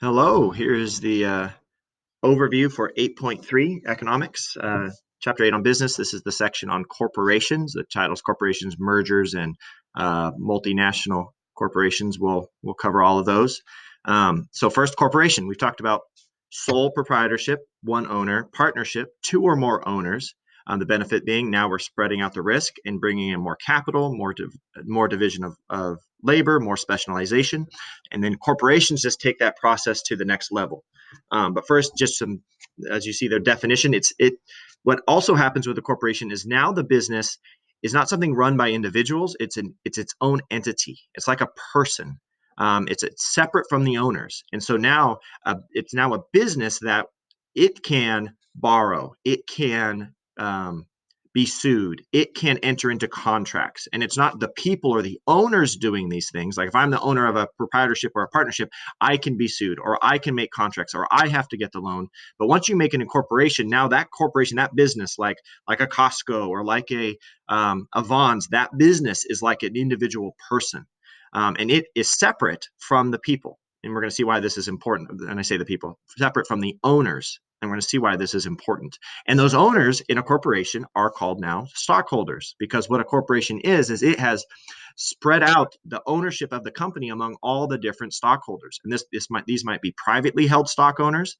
Hello, here's the overview for 8.3 economics, chapter 8 on business. This is the section on corporations. The title's corporations, mergers, and multinational corporations. We'll cover all of those. So first, corporation. We've talked about sole proprietorship, one owner, partnership, two or more owners. The benefit being now we're spreading out the risk and bringing in more capital, more division of labor, more specialization. And then corporations just take that process to the next level. But first, just some, as you see, their definition. What also happens with a corporation is now the business is not something run by individuals. It's its own entity. It's like a person. It's separate from the owners, and so now it's now a business that it can borrow, it can be sued, it can enter into contracts, and it's not the people or the owners doing these things. Like if I'm the owner of a proprietorship or a partnership, I can be sued, or I can make contracts, or I have to get the loan. But once you make an incorporation, now that corporation, that business, like a Costco or like a Vons, that business is like an individual person, and it is separate from the people. And we're going to see why this is important. And I say the people, separate from the owners. And we're going to see why this is important. And those owners in a corporation are called now stockholders, because what a corporation is it has spread out the ownership of the company among all the different stockholders. And these might be privately held stock owners,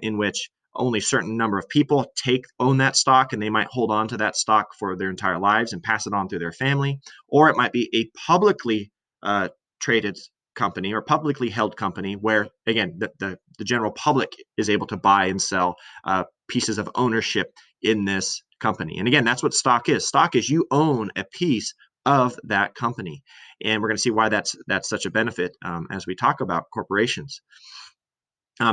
in which only a certain number of people own that stock, and they might hold on to that stock for their entire lives and pass it on through their family. Or it might be a publicly traded company or publicly held company where, again, the general public is able to buy and sell pieces of ownership in this company. And again, that's what stock is. Stock is you own a piece of that company. And we're going to see why that's such a benefit as we talk about corporations.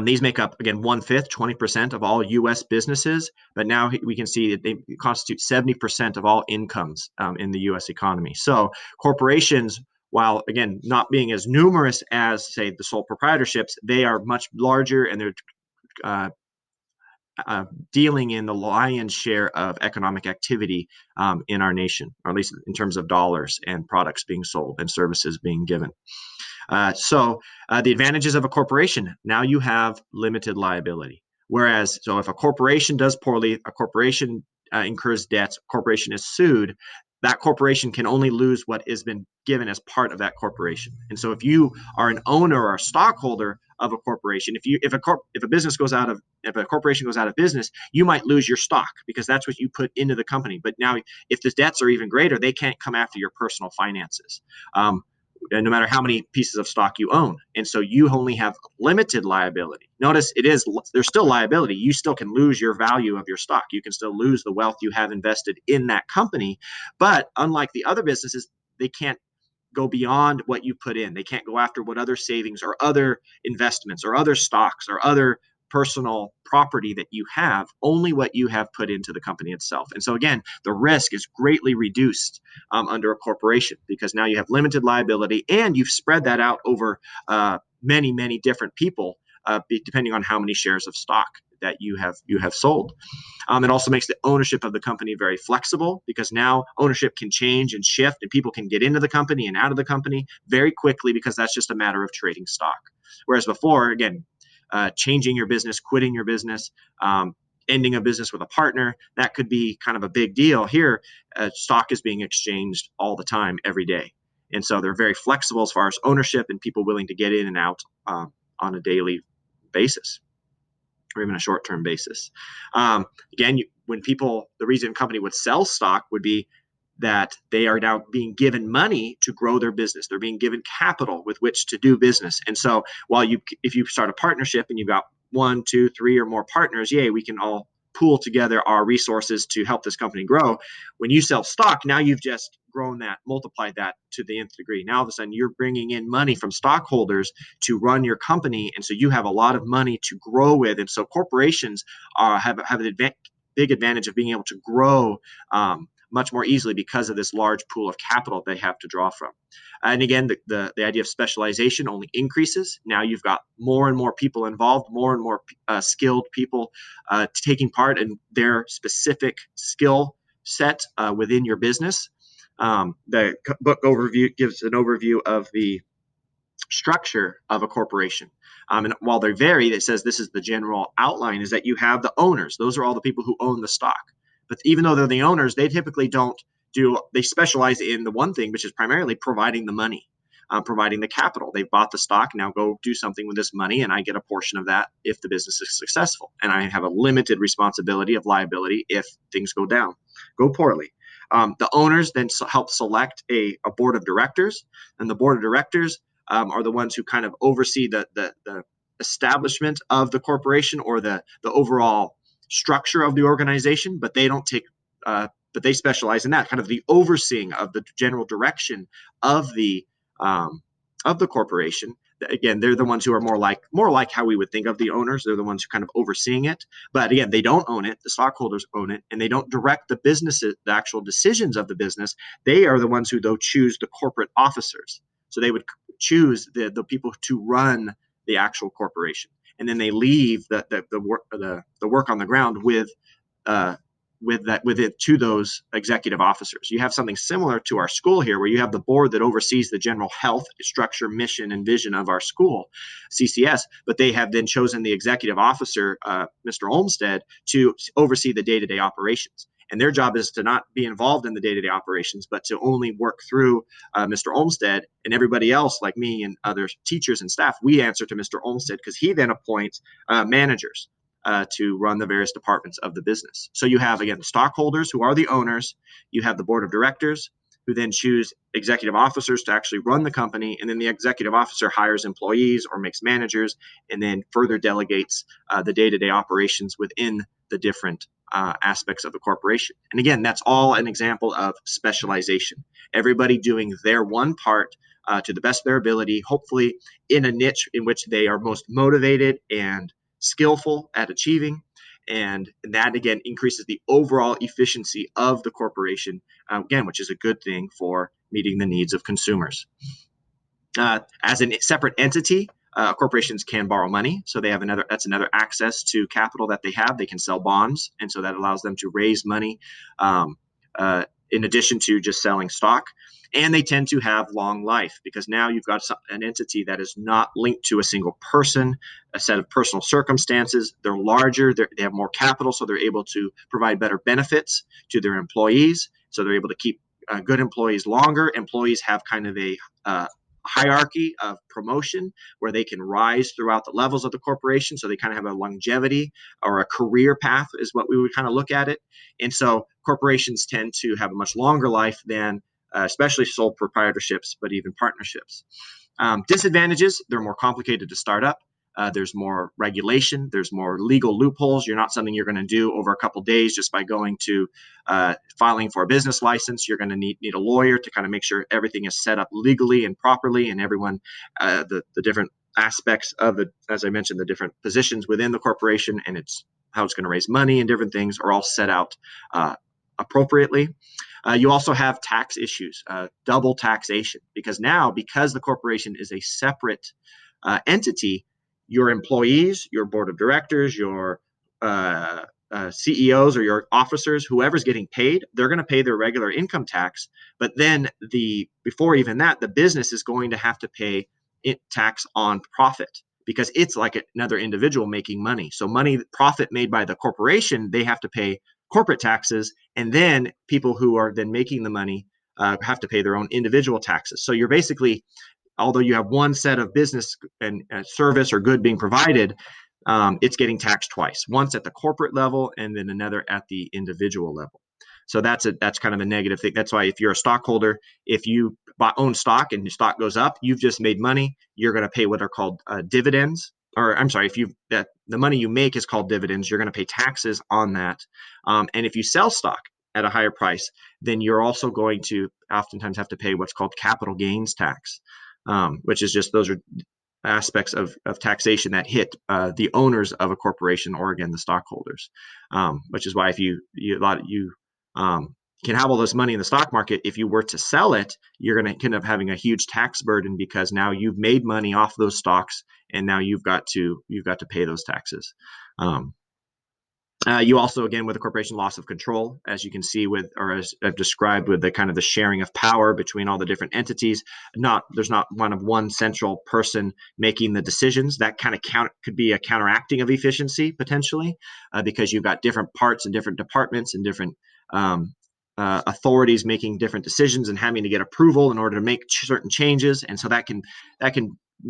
These make up, again, 1/5, 20% of all U.S. businesses, but now we can see that they constitute 70% of all incomes in the U.S. economy. So corporations, while, again, not being as numerous as, say, the sole proprietorships, they are much larger, and they're dealing in the lion's share of economic activity in our nation, or at least in terms of dollars and products being sold and services being given. The advantages of a corporation: now you have limited liability. So if a corporation does poorly, a corporation incurs debts, a corporation is sued, that corporation can only lose what has been given as part of that corporation. And so if you are an owner or a stockholder of a corporation, if a corporation goes out of business, you might lose your stock because that's what you put into the company. But now if the debts are even greater, they can't come after your personal finances. No matter how many pieces of stock you own. And so you only have limited liability. Notice there's still liability. You still can lose your value of your stock. You can still lose the wealth you have invested in that company. But unlike the other businesses, they can't go beyond what you put in. They can't go after what other savings or other investments or other stocks or other personal property that you have, only what you have put into the company itself. And so again, the risk is greatly reduced under a corporation, because now you have limited liability and you've spread that out over many, many different people, depending on how many shares of stock that you have sold. It also makes the ownership of the company very flexible, because now ownership can change and shift, and people can get into the company and out of the company very quickly, because that's just a matter of trading stock. Whereas before, again, changing your business, quitting your business, ending a business with a partner, that could be kind of a big deal. Here, stock is being exchanged all the time, every day. And so they're very flexible as far as ownership and people willing to get in and out on a daily basis, or even a short-term basis. Again, the reason a company would sell stock would be that they are now being given money to grow their business. They're being given capital with which to do business. And so if you start a partnership and you've got 1, 2, 3 or more partners, we can all pool together our resources to help this company grow. When you sell stock, now you've just multiplied that to the nth degree. Now all of a sudden you're bringing in money from stockholders to run your company, and so you have a lot of money to grow with. And so corporations have an big advantage of being able to grow much more easily because of this large pool of capital they have to draw from. And again, the idea of specialization only increases. Now you've got more and more people involved, more and more skilled people taking part in their specific skill set within your business. The book overview gives an overview of the structure of a corporation. And while they vary, it says this is the general outline, is that you have the owners. Those are all the people who own the stock. But even though they're the owners, they typically don't they specialize in the one thing, which is primarily providing the money, providing the capital. They've bought the stock. Now go do something with this money, and I get a portion of that if the business is successful. And I have a limited responsibility of liability if things go poorly. The owners then help select a board of directors, and the board of directors are the ones who kind of oversee the establishment of the corporation or the overall structure of the organization, but they don't take but they specialize in that kind of the overseeing of the general direction of the corporation. Again, they're the ones who are more like how we would think of the owners. They're the ones who kind of overseeing it. But again, they don't own it. The stockholders own it, and they don't direct the businesses, the actual decisions of the business. They are the ones who, though, choose the corporate officers. So they would choose the people to run the actual corporation, and then they leave the work on the ground with it to those executive officers. You have something similar to our school here, where you have the board that oversees the general health, structure, mission, and vision of our school, CCS, but they have then chosen the executive officer, Mr. Olmsted, to oversee the day-to-day operations. And their job is to not be involved in the day-to-day operations, but to only work through Mr. Olmsted, and everybody else, like me and other teachers and staff, we answer to Mr. Olmsted because he then appoints managers to run the various departments of the business. So you have, again, the stockholders, who are the owners. You have the board of directors, who then choose executive officers to actually run the company. And then the executive officer hires employees or makes managers, and then further delegates the day-to-day operations within the different aspects of the corporation. And again, that's all an example of specialization. Everybody doing their one part to the best of their ability, hopefully in a niche in which they are most motivated and skillful at achieving, and that again increases the overall efficiency of the corporation, again, which is a good thing for meeting the needs of consumers. As a separate entity, corporations can borrow money, so they have that's another access to capital that they have. They can sell bonds, and so that allows them to raise money in addition to just selling stock. And they tend to have long life, because now you've got an entity that is not linked to a single person, a set of personal circumstances. They're larger, they have more capital, so they're able to provide better benefits to their employees. So they're able to keep good employees longer. Employees have kind of a hierarchy of promotion where they can rise throughout the levels of the corporation. So they kind of have a longevity or a career path is what we would kind of look at it. And so corporations tend to have a much longer life than especially sole proprietorships, but even partnerships. Disadvantages, they're more complicated to start up. There's more regulation. There's more legal loopholes. You're not something you're going to do over a couple days just by going to filing for a business license. You're going to need a lawyer to kind of make sure everything is set up legally and properly, and everyone, the different aspects of the, as I mentioned, the different positions within the corporation and how it's going to raise money and different things are all set out appropriately. You also have tax issues, double taxation, because the corporation is a separate entity, your employees, your board of directors, your CEOs or your officers, whoever's getting paid, they're going to pay their regular income tax. But then before even that, the business is going to have to pay tax on profit, because it's like another individual making money. So profit made by the corporation, they have to pay corporate taxes, and then people who are then making the money have to pay their own individual taxes. So you're basically, although you have one set of business and service or good being provided, it's getting taxed twice, once at the corporate level and then another at the individual level. So that's kind of a negative thing. That's why if you're a stockholder, if you own stock and your stock goes up, you've just made money. You're going to pay what are called dividends. Or I'm sorry, the money you make is called dividends. You're going to pay taxes on that. And if you sell stock at a higher price, then you're also going to oftentimes have to pay what's called capital gains tax, which is just, those are aspects of taxation that hit the owners of a corporation, or again, the stockholders, which is why if you can have all this money in the stock market, if you were to sell it, you're going to end up having a huge tax burden, because now you've made money off those stocks, and now you've got to pay those taxes. You also, again, with a corporation, loss of control, as you can see with, or as I've described, with the kind of the sharing of power between all the different entities. There's not one central person making the decisions. That kind of could be a counteracting of efficiency potentially, because you've got different parts and different departments and different authorities making different decisions and having to get approval in order to make certain changes, and so that can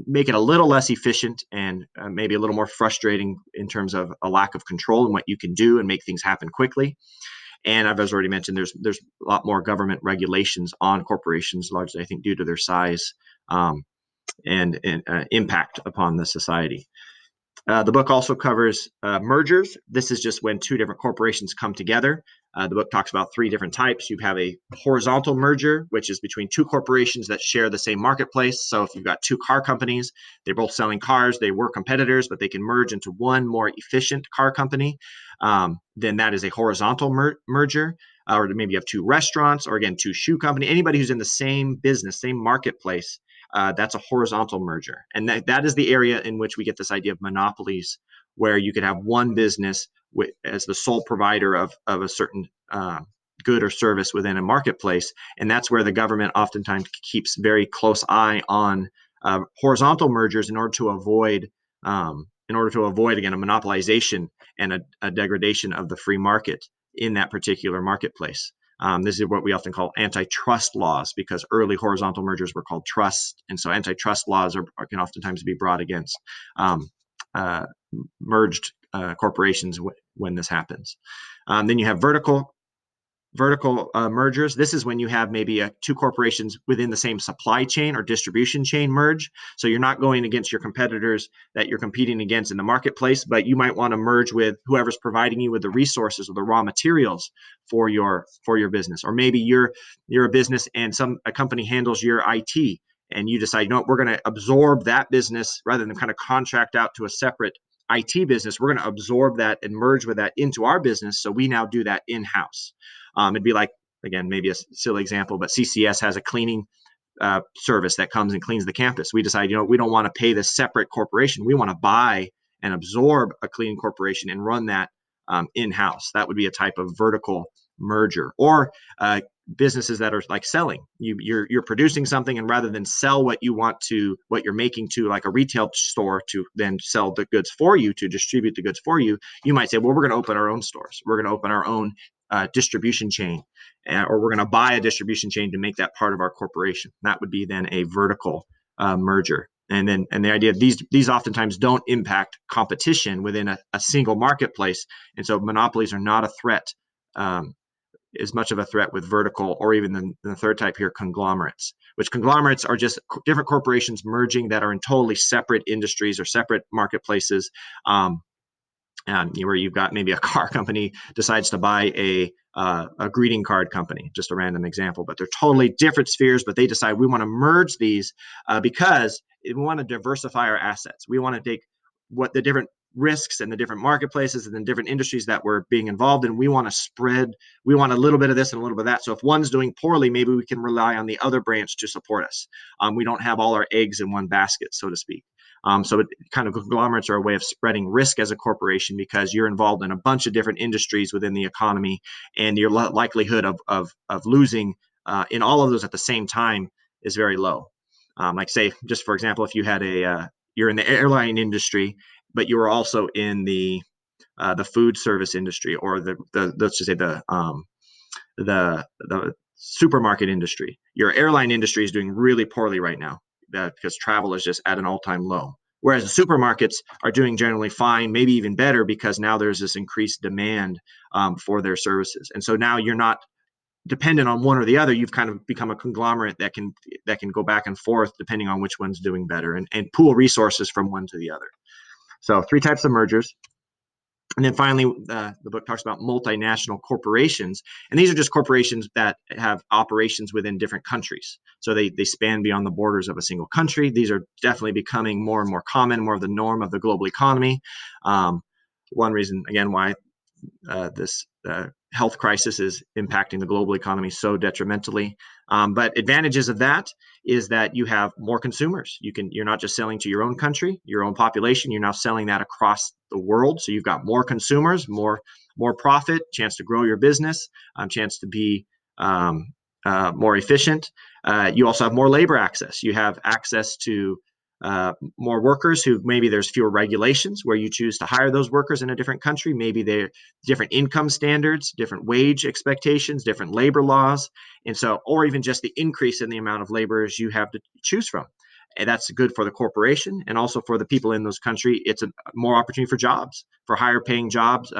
make it a little less efficient and maybe a little more frustrating in terms of a lack of control in what you can do and make things happen quickly. And I've already mentioned there's a lot more government regulations on corporations, largely I think due to their size and impact upon the society. The book also covers mergers. This is just when two different corporations come together. The book talks about three different types. You have a horizontal merger, which is between two corporations that share the same marketplace. So if you've got two car companies, they're both selling cars, they were competitors, but they can merge into one more efficient car company. Then that is a horizontal merger. Or maybe you have two restaurants, or again, two shoe company. Anybody who's in the same business, same marketplace, that's a horizontal merger. And that is the area in which we get this idea of monopolies, where you could have one business as the sole provider of a certain good or service within a marketplace. And that's where the government oftentimes keeps very close eye on horizontal mergers in order to avoid, again, a monopolization and a degradation of the free market in that particular marketplace. This is what we often call antitrust laws, because early horizontal mergers were called trusts. And so antitrust laws can oftentimes be brought against merged corporations when this happens. Then you have vertical mergers. This is when you have maybe two corporations within the same supply chain or distribution chain merge. So you're not going against your competitors that you're competing against in the marketplace, but you might want to merge with whoever's providing you with the resources or the raw materials for your business. Or maybe you're a business and a company handles your IT, and you decide, we're going to absorb that business rather than kind of contract out to a separate IT business. We're going to absorb that and merge with that into our business, so we now do that in-house. It'd be like, again, maybe a silly example, but CCS has a cleaning service that comes and cleans the campus. We decide, we don't want to pay this separate corporation. We want to buy and absorb a cleaning corporation and run that in-house. That would be a type of vertical merger. Or businesses that are like selling. You're producing something, and rather than sell what you're making to like a retail store to then sell the goods for you, to distribute the goods for you, you might say, well, we're going to open our own stores. We're going to open our own distribution chain, or we're going to buy a distribution chain to make that part of our corporation. That would be then a vertical merger. And the idea of these oftentimes don't impact competition within a single marketplace, and so monopolies are not a threat, as much of a threat with vertical, or even the third type here, conglomerates, which conglomerates are just different corporations merging that are in totally separate industries or separate marketplaces. Where you've got maybe a car company decides to buy a greeting card company, just a random example, but they're totally different spheres, but they decide we want to merge these because we want to diversify our assets. We want to take what the different risks and the different marketplaces and the different industries that we're being involved in. We want a little bit of this and a little bit of that. So if one's doing poorly, maybe we can rely on the other branch to support us. We don't have all our eggs in one basket, so to speak. So kind of conglomerates are a way of spreading risk as a corporation, because you're involved in a bunch of different industries within the economy, and your likelihood of losing in all of those at the same time is very low. Like, say, just for example, if you had you're in the airline industry, but you were also in the food service industry, or let's just say the supermarket industry. Your airline industry is doing really poorly right now, because travel is just at an all-time low. Whereas the supermarkets are doing generally fine, maybe even better, because now there's this increased demand for their services. And so now you're not dependent on one or the other. You've kind of become a conglomerate that can go back and forth depending on which one's doing better, and pool resources from one to the other. So 3 types of mergers. And then finally, the book talks about multinational corporations. And these are just corporations that have operations within different countries. So they span beyond the borders of a single country. These are definitely becoming more and more common, more of the norm of the global economy. One reason, again, why this health crisis is impacting the global economy so detrimentally. But advantages of that is that you have more consumers. You're not just selling to your own country, your own population. You're now selling that across the world. So you've got more consumers, more profit, chance to grow your business, chance to be more efficient. You also have more labor access. You have access to more workers who maybe there's fewer regulations where you choose to hire those workers in a different country. Maybe they're different income standards, different wage expectations, different labor laws. And so, or even just the increase in the amount of laborers you have to choose from. And that's good for the corporation and also for the people in those countries. It's a more opportunity for jobs, for higher paying jobs,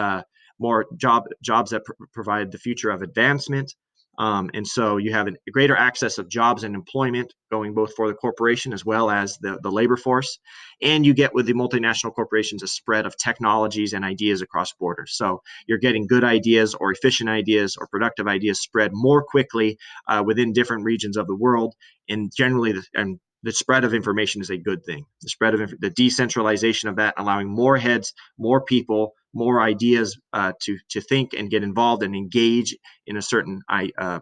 more jobs that provide the future of advancement. And so you have a greater access of jobs and employment going both for the corporation as well as the labor force. And you get with the multinational corporations a spread of technologies and ideas across borders. So you're getting good ideas or efficient ideas or productive ideas spread more quickly within different regions of the world. And generally, the spread of information is a good thing. The spread of the decentralization of that, allowing more heads, more people, more ideas to think and get involved and engage in a certain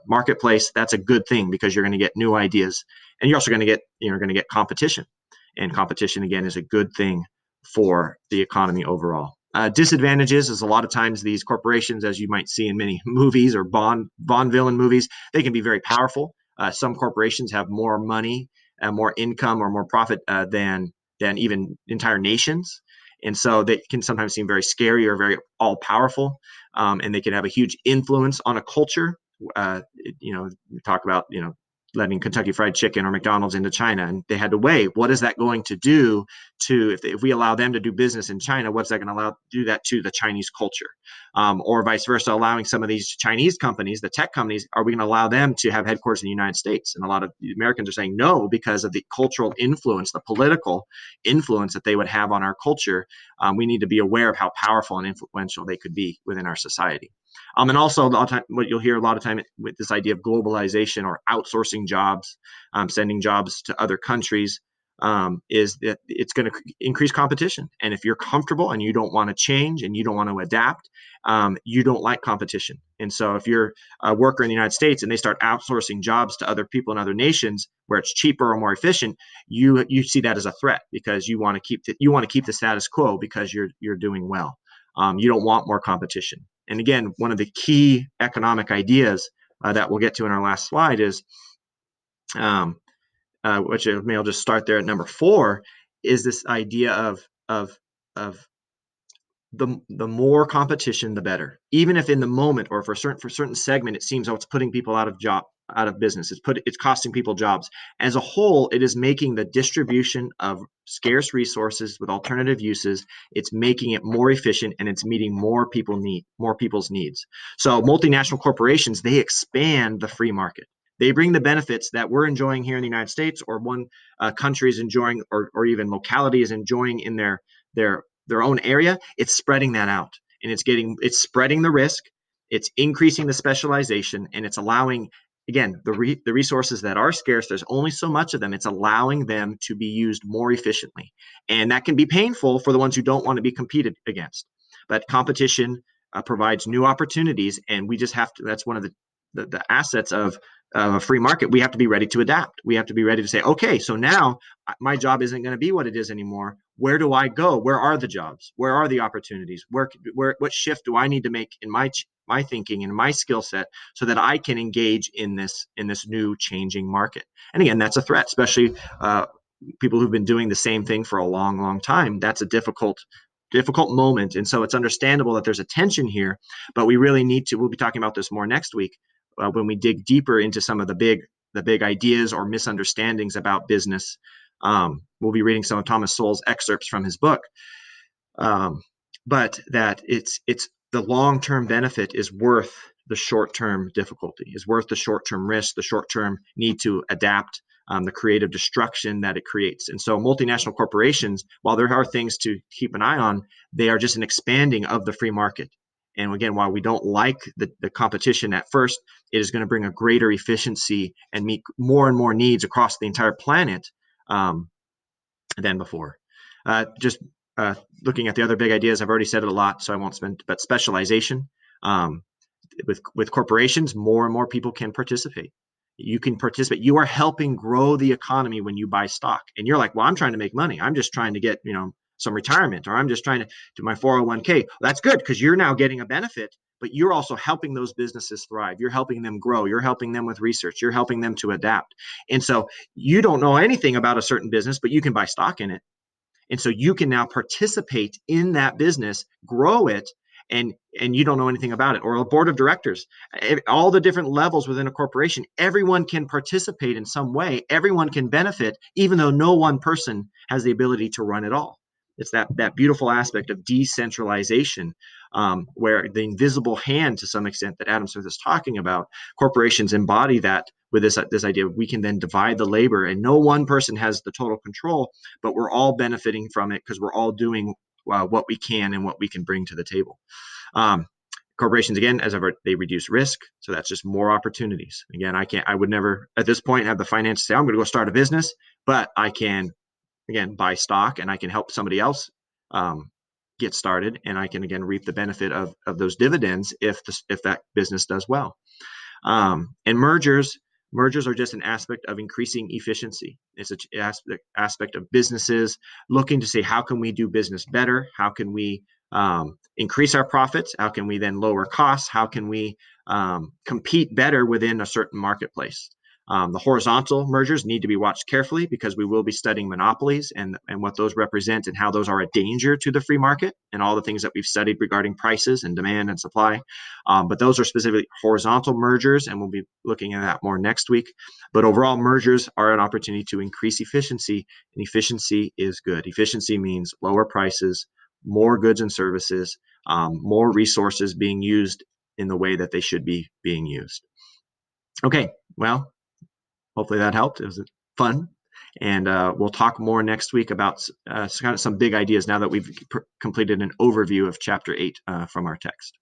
marketplace. That's a good thing because you're going to get new ideas, and you're also going to get competition, and competition again is a good thing for the economy overall. Disadvantages is a lot of times these corporations, as you might see in many movies or Bond villain movies, they can be very powerful. Some corporations have more money, more income, or more profit than even entire nations. And so they can sometimes seem very scary or very all powerful, and they can have a huge influence on a culture. We talk about letting Kentucky Fried Chicken or McDonald's into China, and they had to weigh what is that going to do to if we allow them to do business in China, what's that going to do that to the Chinese culture, or vice versa, allowing some of these Chinese companies, the tech companies, are we going to allow them to have headquarters in the United States? And a lot of Americans are saying no because of the cultural influence, the political influence that they would have on our culture. We need to be aware of how powerful and influential they could be within our society. And also, a lot of time, what you'll hear a lot of time with this idea of globalization or outsourcing jobs, sending jobs to other countries, is that it's going to increase competition. And if you're comfortable and you don't want to change and you don't want to adapt, you don't like competition. And so if you're a worker in the United States and they start outsourcing jobs to other people in other nations where it's cheaper or more efficient, you see that as a threat because you want to keep the status quo because you're doing well. You don't want more competition. And again, one of the key economic ideas that we'll get to in our last slide is, which I'll just start there at number 4, is this idea of the more competition, the better. Even if in the moment or for certain segment, it seems it's putting people out of business. It's costing people jobs. As a whole, it is making the distribution of scarce resources with alternative uses. It's making it more efficient and it's meeting more people's needs. So multinational corporations, they expand the free market. They bring the benefits that we're enjoying here in the United States, or one country is enjoying, or even locality is enjoying in their own area. It's spreading that out, and it's spreading the risk, it's increasing the specialization, and it's allowing, again, the resources that are scarce, there's only so much of them, it's allowing them to be used more efficiently. And that can be painful for the ones who don't want to be competed against. But competition provides new opportunities, and we just have to, that's one of the assets of a free market. We have to be ready to adapt. We have to be ready to say, okay, so now my job isn't going to be what it is anymore. Where do I go? Where are the jobs? Where are the opportunities? What shift do I need to make in my thinking and my skill set so that I can engage in this new changing market? And again, that's a threat, especially people who've been doing the same thing for a long, long time. That's a difficult moment. And so it's understandable that there's a tension here, but we really need to, we'll be talking about this more next week when we dig deeper into some of the big ideas or misunderstandings about business. We'll be reading some of Thomas Sowell's excerpts from his book, but that it's the long-term benefit is worth the short-term difficulty, is worth the short-term risk, the short-term need to adapt, the creative destruction that it creates. And so multinational corporations, while there are things to keep an eye on, they are just an expanding of the free market. And again, while we don't like the competition at first, it is going to bring a greater efficiency and meet more and more needs across the entire planet than before. Just looking at the other big ideas, I've already said it a lot, so I won't spend, but specialization. With corporations, more and more people can participate. You can participate. You are helping grow the economy when you buy stock. And you're like, well, I'm trying to make money. I'm just trying to get, some retirement, or I'm just trying to do my 401k. Well, that's good because you're now getting a benefit, but you're also helping those businesses thrive. You're helping them grow. You're helping them with research. You're helping them to adapt. And so you don't know anything about a certain business, but you can buy stock in it. And so you can now participate in that business, grow it, and you don't know anything about it. Or a board of directors, all the different levels within a corporation, everyone can participate in some way. Everyone can benefit, even though no one person has the ability to run it all. It's that beautiful aspect of decentralization, where the invisible hand, to some extent, that Adam Smith is talking about, corporations embody that with this idea. We can then divide the labor, and no one person has the total control, but we're all benefiting from it because we're all doing what we can and what we can bring to the table. Corporations, again, they reduce risk, so that's just more opportunities. Again, I would never at this point have the finance to say I'm going to go start a business, but I can, again, buy stock, and I can help somebody else get started, and I can again reap the benefit of those dividends if that business does well. And mergers are just an aspect of increasing efficiency. It's an aspect of businesses looking to say, how can we do business better? How can we increase our profits? How can we then lower costs? How can we compete better within a certain marketplace? The horizontal mergers need to be watched carefully because we will be studying monopolies and what those represent and how those are a danger to the free market and all the things that we've studied regarding prices and demand and supply. But those are specifically horizontal mergers, and we'll be looking at that more next week. But overall, mergers are an opportunity to increase efficiency, and efficiency is good. Efficiency means lower prices, more goods and services, more resources being used in the way that they should be being used. Okay, well, hopefully that helped. It was fun. And we'll talk more next week about kind of some big ideas now that we've completed an overview of Chapter 8 from our text.